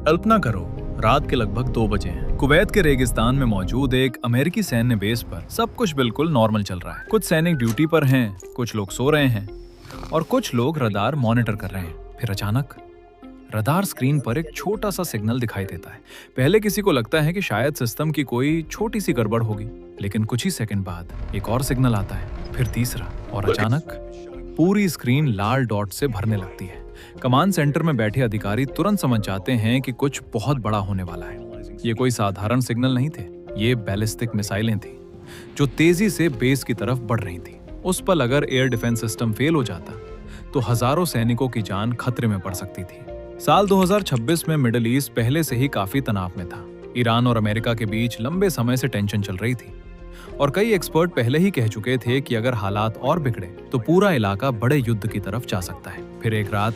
कल्पना करो, रात के लगभग 2 बजे हैं। कुवैत के रेगिस्तान में मौजूद एक अमेरिकी सैन्य बेस पर सब कुछ बिल्कुल नॉर्मल चल रहा है। कुछ सैनिक ड्यूटी पर हैं, कुछ लोग सो रहे हैं और कुछ लोग रडार मॉनिटर कर रहे हैं। फिर अचानक रडार स्क्रीन पर एक छोटा सा सिग्नल दिखाई देता है। पहले किसी को लगता है कि शायद सिस्टम की कोई छोटी सी गड़बड़ होगी, लेकिन कुछ ही सेकंड बाद एक और सिग्नल आता है, फिर तीसरा, और अचानक पूरी स्क्रीन लाल डॉट से भरने लगती है। कमांड सेंटर में बैठे अधिकारी तुरंत समझ जाते हैं कि कुछ बहुत बड़ा होने वाला है। ये कोई साधारण सिग्नल नहीं थे, ये बैलिस्टिक मिसाइलें थी जो तेजी से बेस की तरफ बढ़ रही थी। उस पल अगर एयर डिफेंस सिस्टम फेल हो जाता तो हजारों सैनिकों की जान खतरे में पड़ सकती थी। साल 2026 में मिडिल ईस्ट पहले से ही काफी तनाव में था। ईरान और अमेरिका के बीच लंबे समय से टेंशन चल रही थी और कई एक्सपर्ट पहले ही कह चुके थे कि अगर हालात और बिगड़े तो पूरा इलाका बड़े युद्ध की तरफ जा सकता है। फिर एक रात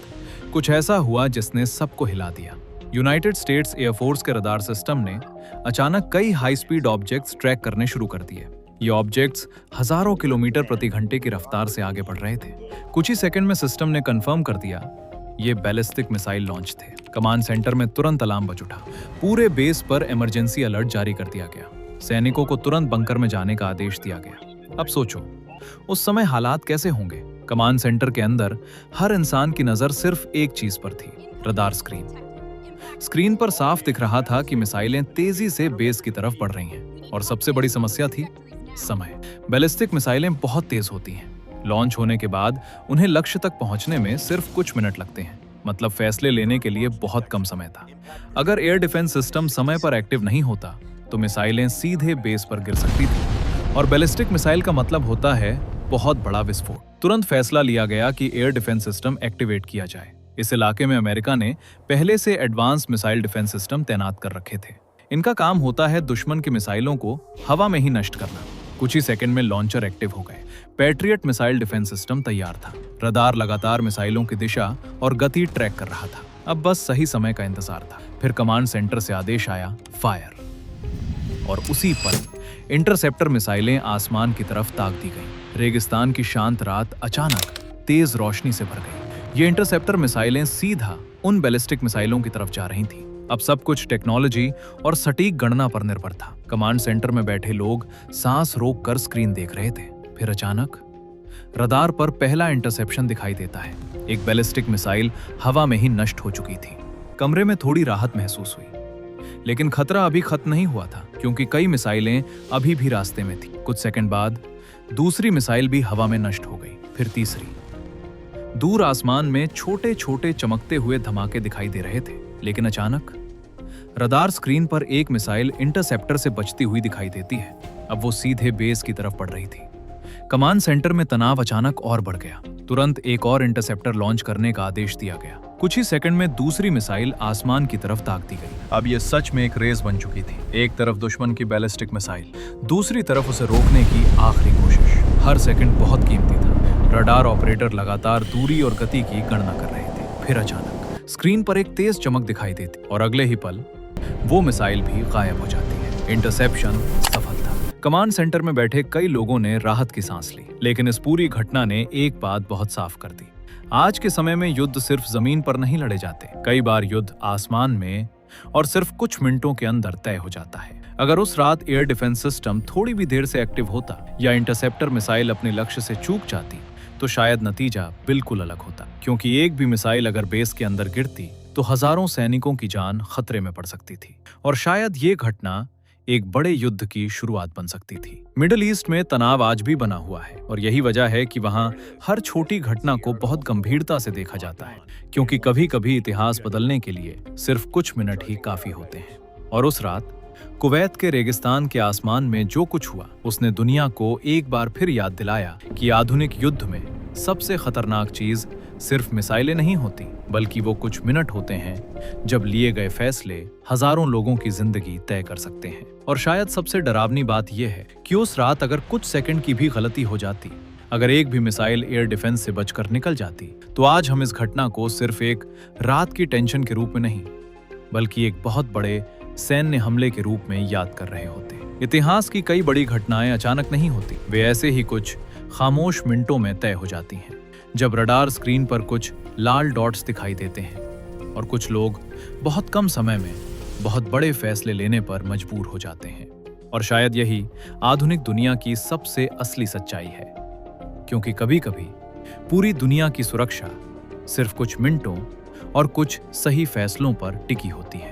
कुछ ऐसा हुआ जिसने सबको हिला दिया। यूनाइटेड स्टेट्स एयरफोर्स के रडार सिस्टम ने अचानक कई हाई स्पीड ऑब्जेक्ट्स ट्रैक करने शुरू कर दिए। ये ऑब्जेक्ट्स हजारों किलोमीटर प्रति घंटे की रफ्तार से आगे बढ़ रहे थे। कुछ ही सेकंड में सिस्टम ने कंफर्म कर दिया ये बैलिस्टिक मिसाइल लॉन्च थे। कमांड सेंटर में तुरंत अलार्म बज उठा। पूरे बेस पर इमरजेंसी अलर्ट जारी कर दिया गया। सैनिकों को तुरंत बंकर में जाने का आदेश दिया गया। अब सोचो उस समय हालात कैसे होंगे। कमांड सेंटर के अंदर हर इंसान की नजर सिर्फ एक चीज पर थी, रडार स्क्रीन। स्क्रीन पर साफ दिख रहा था कि मिसाइलें तेजी से बेस की तरफ बढ़ रही हैं और सबसे बड़ी समस्या थी समय। बैलिस्टिक मिसाइलें बहुत तेज होती हैं। लॉन्च होने के बाद उन्हें लक्ष्य तक पहुंचने में सिर्फ कुछ मिनट लगते हैं। मतलब फैसले लेने के लिए बहुत कम समय था। अगर एयर डिफेंस सिस्टम समय पर एक्टिव नहीं होता तो मिसाइलें सीधे बेस पर गिर सकती थी और बैलिस्टिक मिसाइल का मतलब होता है बहुत बड़ा विस्फोट। तुरंत फैसला लिया गया कि एयर डिफेंस सिस्टम एक्टिवेट किया जाए। इस इलाके में अमेरिका ने पहले से एडवांस मिसाइल डिफेंस सिस्टम तैनात कर रखे थे। इनका काम होता है दुश्मन की मिसाइलों को हवा में ही नष्ट करना। कुछ ही सेकंड में लॉन्चर एक्टिव हो गए। पैट्रियट मिसाइल डिफेंस सिस्टम तैयार था। रडार लगातार मिसाइलों की दिशा और गति ट्रैक कर रहा था। अब बस सही समय का इंतजार था। फिर कमांड सेंटर से आदेश आया, फायर। और उसी पल इंटरसेप्टर मिसाइलें आसमान की तरफ ताक दी गईं। रेगिस्तान की शांत रात अचानक तेज रोशनी से भर गई। ये इंटरसेप्टर मिसाइलें सीधा उन बैलिस्टिक मिसाइलों की तरफ जा रही थीं। अब सब कुछ टेक्नोलॉजी और सटीक गणना पर निर्भर था। कमांड सेंटर में बैठे लोग सांस रोककर स्क्रीन देख रहे थे। फिर अचानक रडार पर पहला इंटरसेप्शन दिखाई देता है। एक बैलिस्टिक मिसाइल हवा में ही नष्ट हो चुकी थी। कमरे में थोड़ी राहत महसूस हुई, लेकिन खतरा अभी खत्म नहीं हुआ था क्योंकि कई मिसाइलें अभी भी रास्ते में थी। कुछ सेकंड बाद दूसरी मिसाइल भी हवा में नष्ट हो गई, फिर तीसरी। दूर आसमान में छोटे छोटे चमकते हुए धमाके दिखाई दे रहे थे, लेकिन अचानक रडार स्क्रीन पर एक मिसाइल इंटरसेप्टर से बचती हुई दिखाई देती है। अब वो सीधे बेस की तरफ बढ़ रही थी। कमांड सेंटर में तनाव अचानक और बढ़ गया। तुरंत एक और इंटरसेप्टर लॉन्च करने का आदेश दिया गया। कुछ ही सेकंड में दूसरी मिसाइल आसमान की तरफ ताक दी गई। अब ये सच में एक रेस बन चुकी थी। एक तरफ दुश्मन की बैलिस्टिक मिसाइल, दूसरी तरफ उसे रोकने की आखिरी कोशिश। हर सेकंड बहुत कीमती था। रडार ऑपरेटर लगातार दूरी और गति की गणना कर रहे थे। फिर अचानक स्क्रीन पर एक तेज चमक दिखाई देती और अगले ही पल वो मिसाइल भी गायब हो जाती है। इंटरसेप्शन सफल था। कमांड सेंटर में बैठे कई लोगों ने राहत की सांस ली, लेकिन इस पूरी घटना ने एक बात बहुत साफ कर दी। आज के समय में युद्ध सिर्फ जमीन पर नहीं लड़े जाते। कई बार युद्ध आसमान में और सिर्फ कुछ मिनटों के अंदर तय हो जाता है। अगर उस रात एयर डिफेंस सिस्टम थोड़ी भी देर से एक्टिव होता या इंटरसेप्टर मिसाइल अपने लक्ष्य से चूक जाती तो शायद नतीजा बिल्कुल अलग होता, क्योंकि एक भी मिसाइल अगर बेस के अंदर गिरती तो हजारों सैनिकों की जान खतरे में पड़ सकती थी और शायद ये घटना एक बड़े युद्ध की शुरुआत बन सकती थी। मिडिल ईस्ट में तनाव आज भी बना हुआ है और यही वजह है कि वहां हर छोटी घटना को बहुत गंभीरता से देखा जाता है, क्योंकि कभी कभी इतिहास बदलने के लिए सिर्फ कुछ मिनट ही काफी होते हैं। और उस रात कुवैत के रेगिस्तान के आसमान में जो कुछ हुआ उसने दुनिया को एक बार फिर याद दिलाया कि आधुनिक युद्ध में सबसे खतरनाक चीज सिर्फ मिसाइलें नहीं होती, बल्कि वो कुछ मिनट होते हैं जब लिए गए फैसले हजारों लोगों की जिंदगी तय कर सकते हैं। और शायद सबसे डरावनी बात यह है कि उस रात अगर कुछ सेकंड की भी गलती हो जाती, अगर एक भी मिसाइल एयर डिफेंस से बचकर निकल जाती, तो आज हम इस घटना को सिर्फ एक रात की टेंशन के रूप में नहीं, बल्कि एक बहुत बड़े सैन्य हमले के रूप में याद कर रहे होते। इतिहास की कई बड़ी घटनाएं अचानक नहीं होती, वे ऐसे ही कुछ खामोश मिनटों में तय हो जाती हैं। जब रडार स्क्रीन पर कुछ लाल डॉट्स दिखाई देते हैं और कुछ लोग बहुत कम समय में बहुत बड़े फैसले लेने पर मजबूर हो जाते हैं। और शायद यही आधुनिक दुनिया की सबसे असली सच्चाई है, क्योंकि कभी-कभी पूरी दुनिया की सुरक्षा सिर्फ कुछ मिनटों और कुछ सही फैसलों पर टिकी होती है।